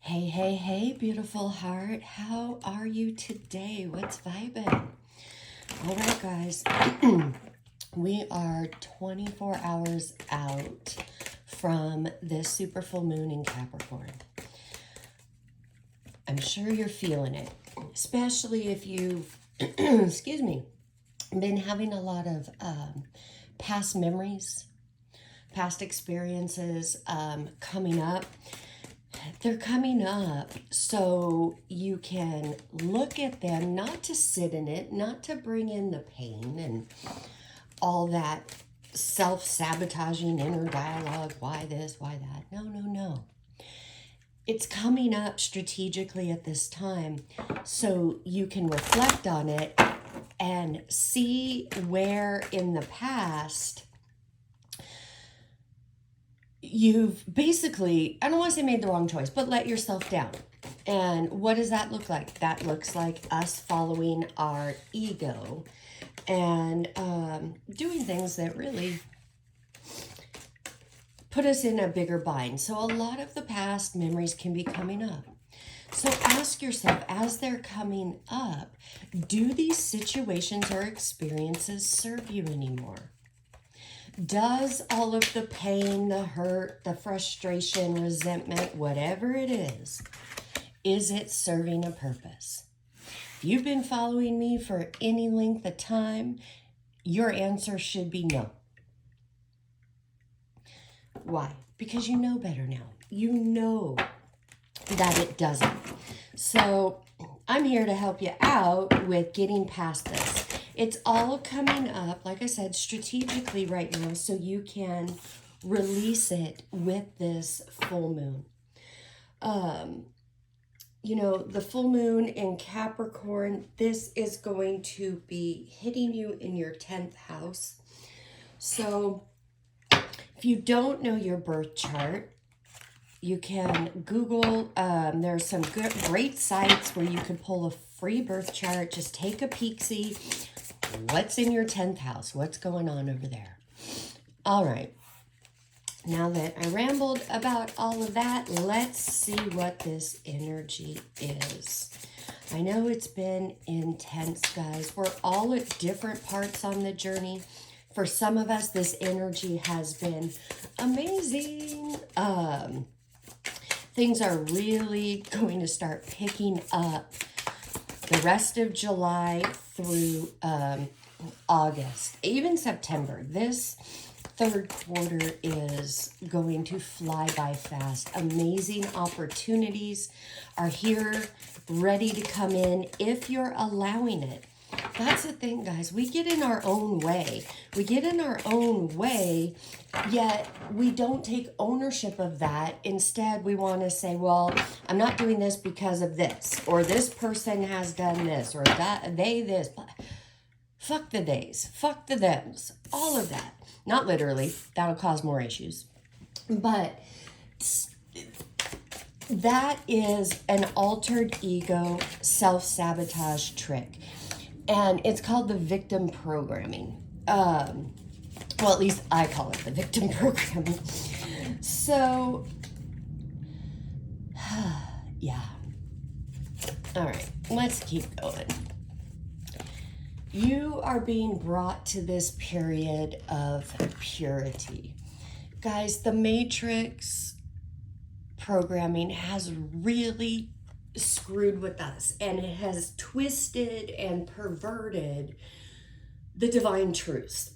Hey, hey, hey, beautiful heart. How are you today? What's vibing? All right, guys. We are 24 hours out from this super full moon in Capricorn. I'm sure you're feeling it, especially if you've, excuse me, been having a lot of past memories, past experiences coming up. They're coming up so you can look at them, not to sit in it, not to bring in the pain and all that self-sabotaging inner dialogue. Why this, why that? No, no, no. It's coming up strategically at this time so you can reflect on it and see where in the past you've basically, I don't want to say made the wrong choice, but let yourself down. And what does that look like? That looks like us following our ego and doing things that really put us in a bigger bind. So a lot of the past memories can be coming up. So ask yourself, as they're coming up, do these situations or experiences serve you anymore? Does all of the pain, the hurt, the frustration, resentment, whatever it is it serving a purpose? If you've been following me for any length of time, your answer should be no. Why? Because you know better now. You know that it doesn't. So I'm here to help you out with getting past this. It's all coming up, like I said, strategically right now so you can release it with this full moon. You know, the full moon in Capricorn, this is going to be hitting you in your 10th house. So if you don't know your birth chart, you can Google, there's some great sites where you can pull a free birth chart. Just take a peek-see. What's in your 10th house? What's going on over there? All right. Now that I rambled about all of that, let's see what this energy is. I know it's been intense, guys. We're all at different parts on the journey. For some of us, this energy has been amazing. Things are really going to start picking up the rest of July through August, even September. This third quarter is going to fly by fast. Amazing opportunities are here, ready to come in if you're allowing it. That's the thing, guys. We get in our own way. We get in our own way, yet we don't take ownership of that. Instead, we want to say, well, I'm not doing this because of this, or this person has done this, or that they this. Fuck the days. Fuck the thems. All of that. Not literally. That'll cause more issues. But that is an altered ego self-sabotage trick. And it's called the victim programming. Well, at least I call it the victim programming. So, yeah. All right, let's keep going. You are being brought to this period of purity. Guys, the Matrix programming has really screwed with us, and it has twisted and perverted the divine truths.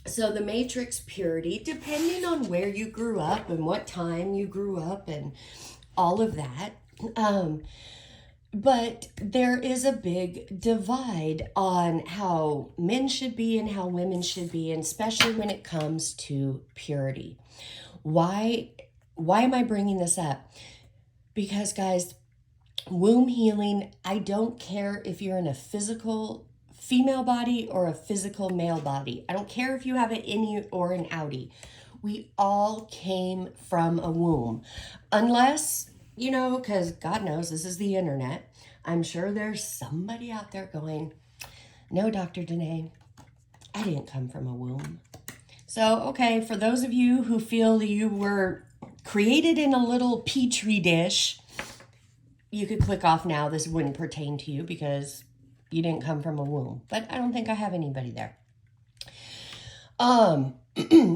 So the Matrix purity, depending on where you grew up and what time you grew up and all of that, but there is a big divide on how men should be and how women should be, and especially when it comes to purity. Why am I bringing this up? Because, guys, womb healing, I don't care if you're in a physical female body or a physical male body. I don't care if you have an innie or an outie. We all came from a womb. Unless, you know, because God knows this is the internet. I'm sure there's somebody out there going, no, Dr. Danae, I didn't come from a womb. So, okay, for those of you who feel you were created in a little petri dish you could click off now. This wouldn't pertain to you because you didn't come from a womb. But I don't think I have anybody there.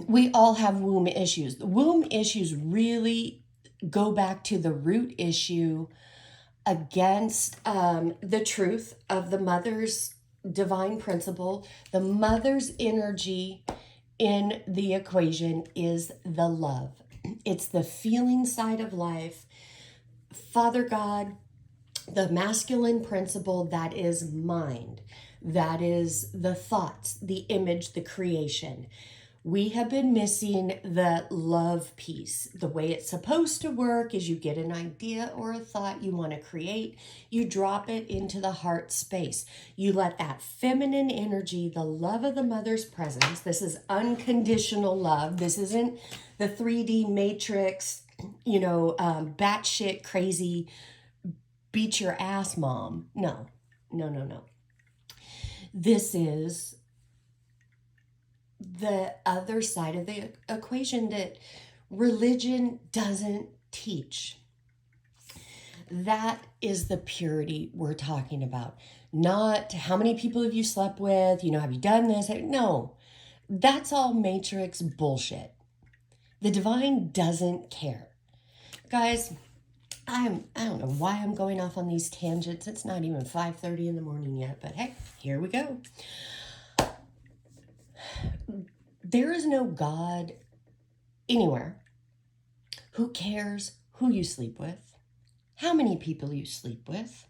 We all have womb issues. The womb issues really go back to the root issue against the truth of the mother's divine principle. The mother's energy in the equation is the love. It's the feeling side of life. Father God, the masculine principle, that is mind. That is the thoughts, the image, the creation. We have been missing the love piece. The way it's supposed to work is you get an idea or a thought you want to create, you drop it into the heart space. You let that feminine energy, the love of the mother's presence, this is unconditional love. This isn't the 3D matrix, batshit crazy, beat your ass mom. No. This is the other side of the equation that religion doesn't teach. That is the purity we're talking about. Not how many people have you slept with, have you done this? No, that's all matrix bullshit. The divine doesn't care. Guys, I don't know why I'm going off on these tangents. It's not even 5:30 in the morning yet, but hey, here we go. There is no God anywhere who cares who you sleep with, how many people you sleep with.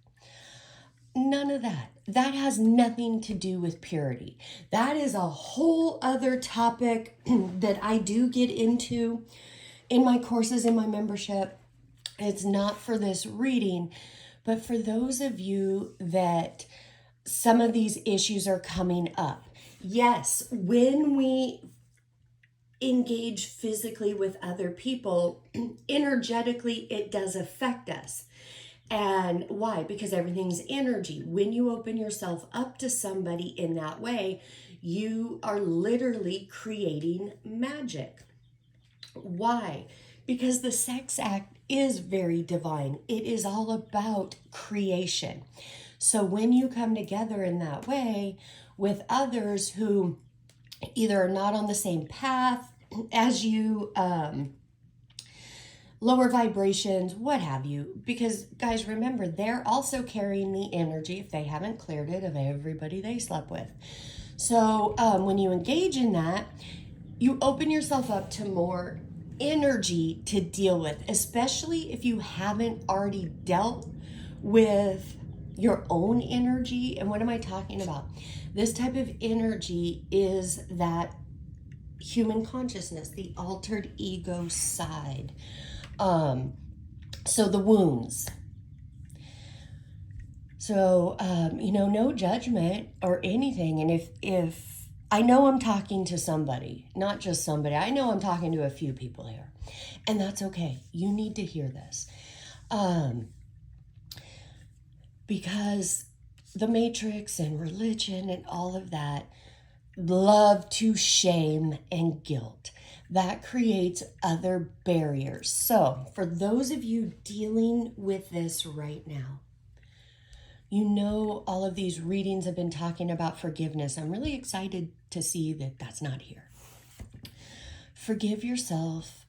None of that. That has nothing to do with purity. That is a whole other topic that I do get into in my courses, in my membership. It's not for this reading, but for those of you that some of these issues are coming up. Yes, when we engage physically with other people, energetically, it does affect us. And why? Because everything's energy. When you open yourself up to somebody in that way, you are literally creating magic. Why? Because the sex act is very divine. It is all about creation. So when you come together in that way with others who either are not on the same path as you, lower vibrations, what have you, because guys, remember, they're also carrying the energy, if they haven't cleared it, of everybody they slept with. So when you engage in that, you open yourself up to more energy to deal with, especially if you haven't already dealt with your own energy. And what am I talking about? This type of energy is that human consciousness, the altered ego side. So the wounds. So, no judgment or anything. And if I know I'm talking to somebody, not just somebody, I know I'm talking to a few people here, and that's okay. You need to hear this. Because the matrix and religion and all of that love to shame and guilt. That creates other barriers. So for those of you dealing with this right now, all of these readings have been talking about forgiveness. I'm really excited to see that that's not here. Forgive yourself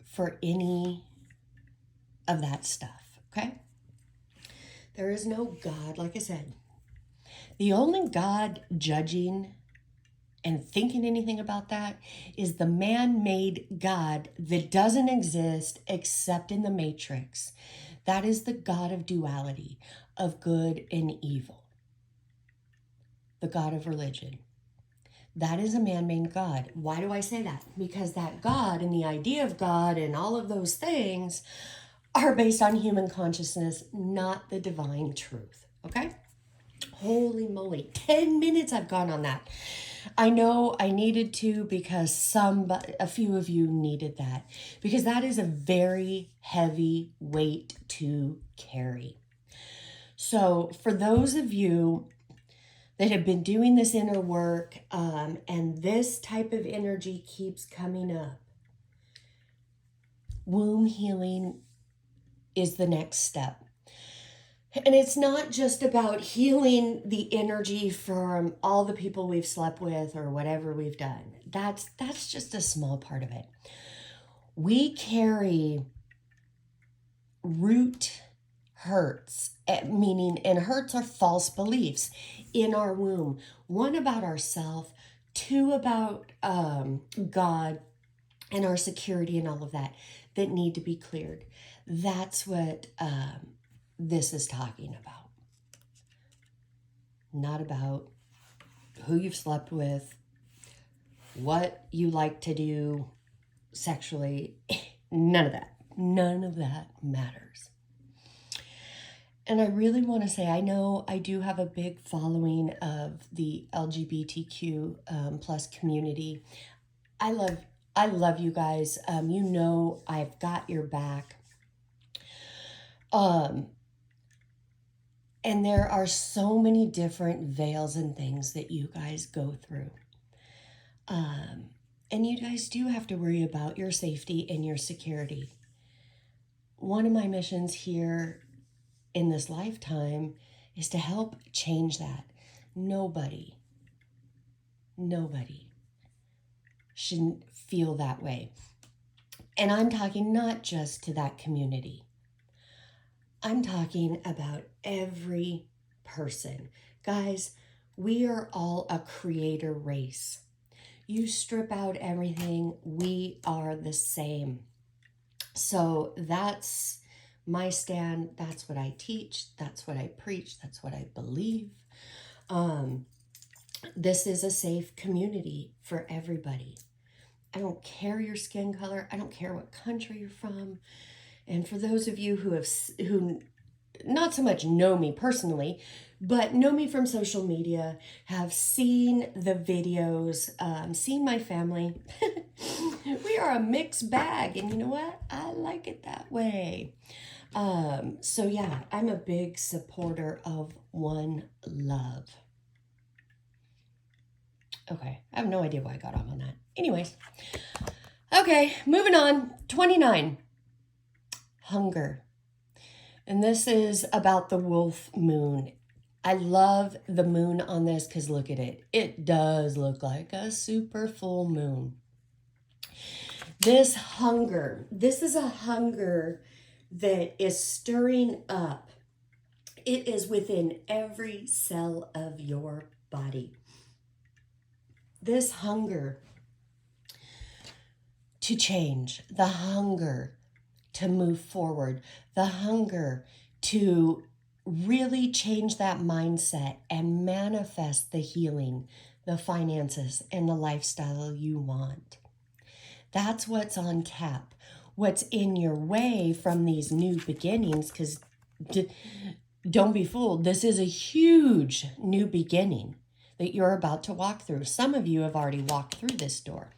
for any of that stuff, okay? There is no God, like I said. The only God judging and thinking anything about that is the man-made God that doesn't exist except in the matrix. That is the God of duality, of good and evil. The God of religion. That is a man-made God. Why do I say that? Because that God and the idea of God and all of those things are based on human consciousness, not the divine truth. Okay? Holy moly. 10 minutes I've gone on that. I know I needed to because a few of you needed that, because that is a very heavy weight to carry. So for those of you that have been doing this inner work and this type of energy keeps coming up, womb healing is the next step. And it's not just about healing the energy from all the people we've slept with or whatever we've done. That's just a small part of it. We carry root hurts, meaning, and hurts are false beliefs in our womb. One about ourselves, two about God and our security and all of that need to be cleared. That's what this is talking about. Not about who you've slept with, what you like to do sexually. None of that. None of that matters. And I really want to say, I know I do have a big following of the LGBTQ plus community. I love you guys. You know I've got your back. And there are so many different veils and things that you guys go through. And you guys do have to worry about your safety and your security. One of my missions here in this lifetime is to help change that. Nobody shouldn't feel that way. And I'm talking not just to that community. I'm talking about every person. Guys, we are all a creator race. You strip out everything, we are the same. So that's my stand. That's what I teach. That's what I preach. That's what I believe. This is a safe community for everybody. I don't care your skin color. I don't care what country you're from. And for those of you who not so much know me personally, but know me from social media, have seen the videos, seen my family. We are a mixed bag, and you know what? I like it that way. So yeah, I'm a big supporter of one love. Okay, I have no idea why I got off on that. Anyways, okay, moving on. 29, hunger. And this is about the wolf moon. I love the moon on this because look at it. It does look like a super full moon. This hunger, this is a hunger that is stirring up. It is within every cell of your body. This hunger to change, the hunger to move forward, the hunger to really change that mindset and manifest the healing, the finances, and the lifestyle you want. That's what's on tap. What's in your way from these new beginnings, because don't be fooled, this is a huge new beginning that you're about to walk through. Some of you have already walked through this door.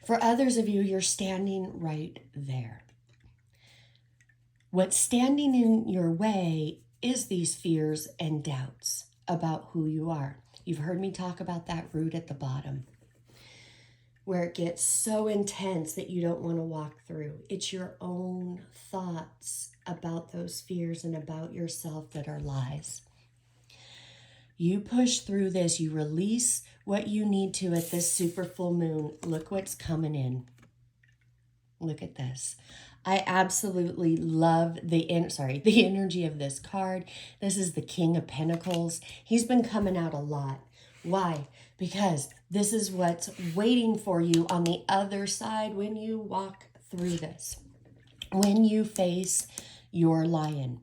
For others of you, you're standing right there. What's standing in your way is these fears and doubts about who you are. You've heard me talk about that root at the bottom, where it gets so intense that you don't want to walk through. It's your own thoughts about those fears and about yourself that are lies. You push through this, you release what you need to at this super full moon. Look what's coming in. Look at this. I absolutely love the energy of this card. This is the King of Pentacles. He's been coming out a lot. Why? Because this is what's waiting for you on the other side when you walk through this. When you face your lion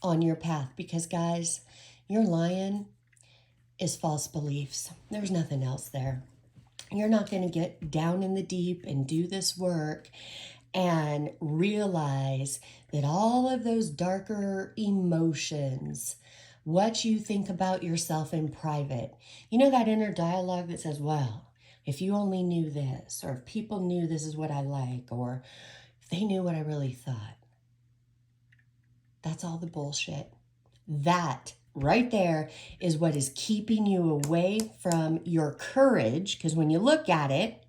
on your path. Because guys, your lion is false beliefs. There's nothing else there. You're not going to get down in the deep and do this work and realize that all of those darker emotions, what you think about yourself in private, you know, that inner dialogue that says, well, if you only knew this, or if people knew this is what I like, or if they knew what I really thought. That's all the bullshit. That right there is what is keeping you away from your courage, because when you look at it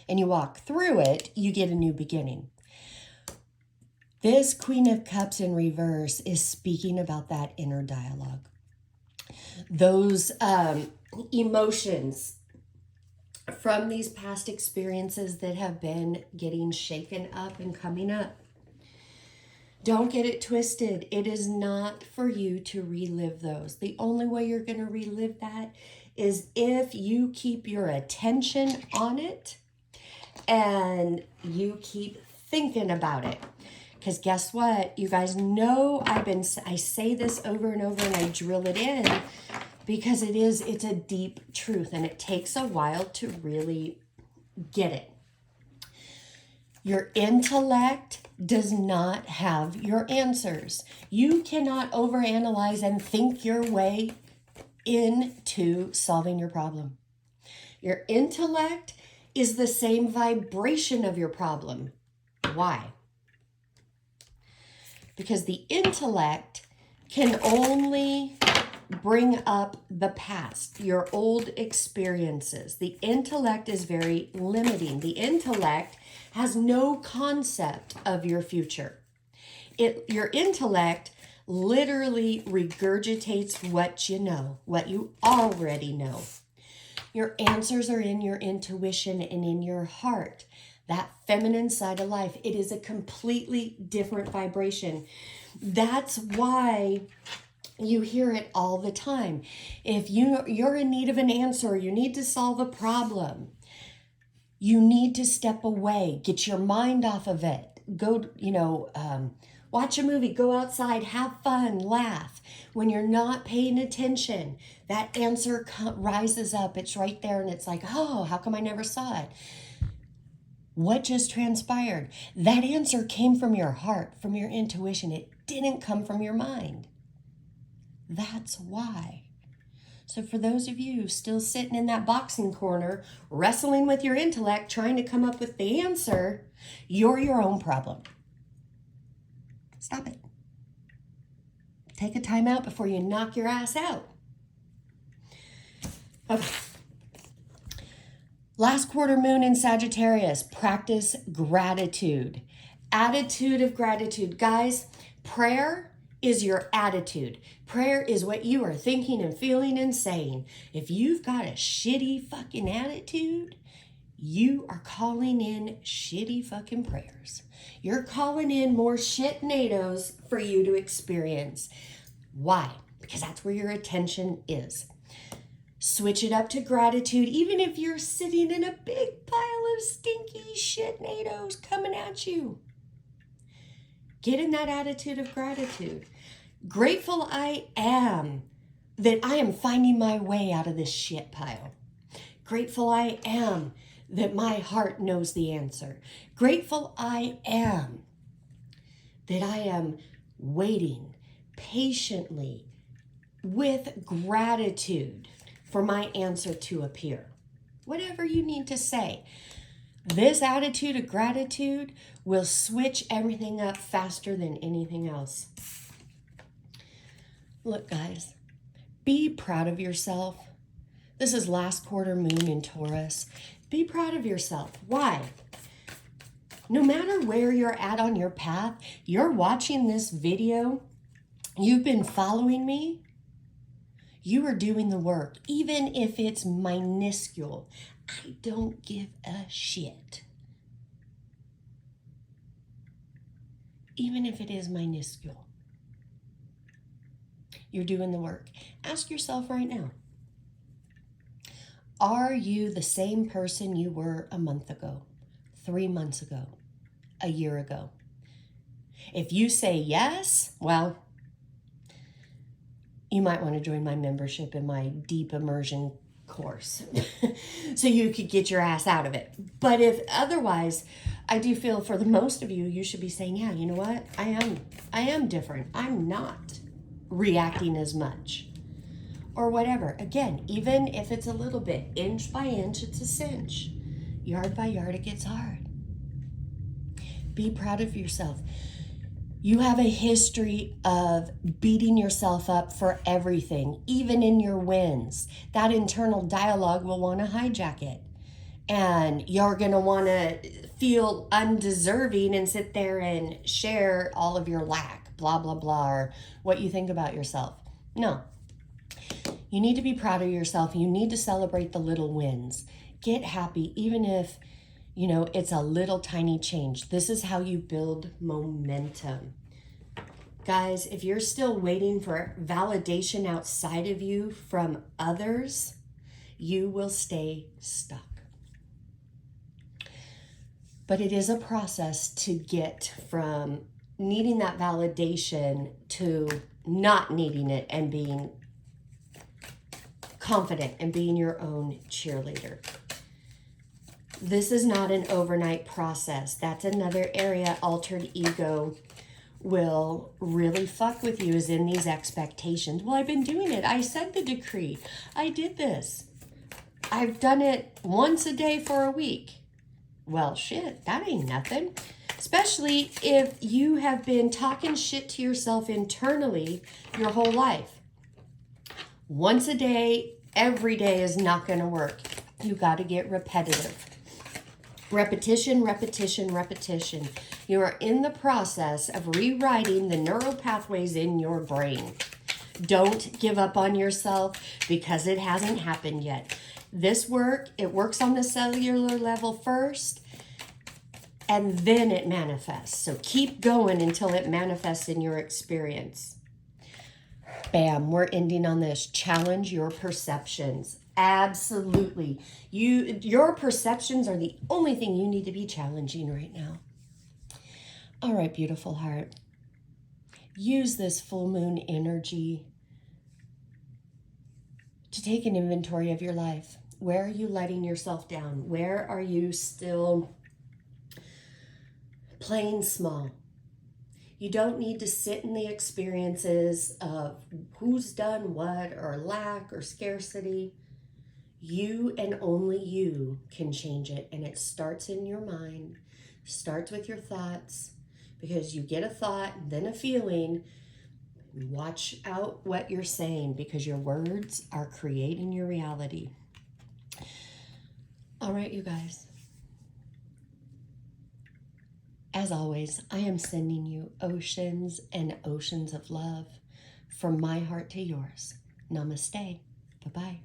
and you walk through it, you get a new beginning. This Queen of Cups in reverse is speaking about that inner dialogue. Those emotions from these past experiences that have been getting shaken up and coming up. Don't get it twisted. It is not for you to relive those. The only way you're going to relive that is if you keep your attention on it and you keep thinking about it. Because guess what? You guys know I say this over and over and I drill it in because it's a deep truth and it takes a while to really get it. Your intellect does not have your answers. You cannot overanalyze and think your way into solving your problem. Your intellect is the same vibration of your problem. Why? Because the intellect can only bring up the past, your old experiences. The intellect is very limiting. The intellect has no concept of your future. Your intellect literally regurgitates what you know, what you already know. Your answers are in your intuition and in your heart. That feminine side of life, it is a completely different vibration. That's why you hear it all the time. If you're in need of an answer, you need to solve a problem, you need to step away, get your mind off of it. Go, watch a movie, go outside, have fun, laugh. When you're not paying attention, that answer rises up. It's right there and it's like, oh, how come I never saw it? What just transpired? That answer came from your heart, from your intuition. It didn't come from your mind. That's why. So for those of you still sitting in that boxing corner, wrestling with your intellect, trying to come up with the answer, you're your own problem. Stop it. Take a time out before you knock your ass out. Okay. Last quarter moon in Sagittarius, practice gratitude. Attitude of gratitude. Guys, prayer is your attitude. Prayer is what you are thinking and feeling and saying. If you've got a shitty fucking attitude, you are calling in shitty fucking prayers. You're calling in more shitnados for you to experience. Why? Because that's where your attention is. Switch it up to gratitude, even if you're sitting in a big pile of stinky shitnados coming at you. Get in that attitude of gratitude. Grateful I am that I am finding my way out of this shit pile. Grateful I am that my heart knows the answer. Grateful I am that I am waiting patiently with gratitude for my answer to appear. Whatever you need to say. This attitude of gratitude will switch everything up faster than anything else. Look, guys, be proud of yourself. This is last quarter moon in Taurus. Be proud of yourself. Why? No matter where you're at on your path, you're watching this video, you've been following me, you are doing the work, even if it's minuscule. I don't give a shit. Even if it is minuscule. You're doing the work. Ask yourself right now, are you the same person you were a month ago, 3 months ago, a year ago? If you say yes, well, you might want to join my membership in my deep immersion course so you could get your ass out of it. But if otherwise, I do feel for the most of you, you should be saying, yeah, you know what? I am different. I'm not reacting as much or whatever. Again, even if it's a little bit, inch by inch, it's a cinch. Yard by yard, it gets hard. Be proud of yourself. You have a history of beating yourself up for everything, even in your wins. That internal dialogue will want to hijack it. And you're going to want to feel undeserving and sit there and share all of your lack, blah, blah, blah, or what you think about yourself. No. You need to be proud of yourself. You need to celebrate the little wins. Get happy, even if, you know, it's a little tiny change. This is how you build momentum. Guys, if you're still waiting for validation outside of you from others, you will stay stuck. But it is a process to get from needing that validation to not needing it and being confident and being your own cheerleader. This is not an overnight process. That's another area altered ego will really fuck with you, is in these expectations. Well, I've been doing it. I said the decree. I did this. I've done it once a day for a week. Well, shit, that ain't nothing. Especially if you have been talking shit to yourself internally your whole life. Once a day, every day is not going to work. You got to get repetitive. Repetition, repetition, repetition. You are in the process of rewriting the neural pathways in your brain. Don't give up on yourself because it hasn't happened yet. This work, it works on the cellular level first, and then it manifests. So keep going until it manifests in your experience. Bam, we're ending on this. Challenge your perceptions. Absolutely. Your perceptions are the only thing you need to be challenging right now. All right, beautiful heart. Use this full moon energy to take an inventory of your life. Where are you letting yourself down? Where are you still playing small? You don't need to sit in the experiences of who's done what or lack or scarcity. You and only you can change it. And it starts in your mind, starts with your thoughts, because you get a thought, then a feeling. Watch out what you're saying, because your words are creating your reality. All right, you guys. As always, I am sending you oceans and oceans of love from my heart to yours. Namaste. Bye-bye.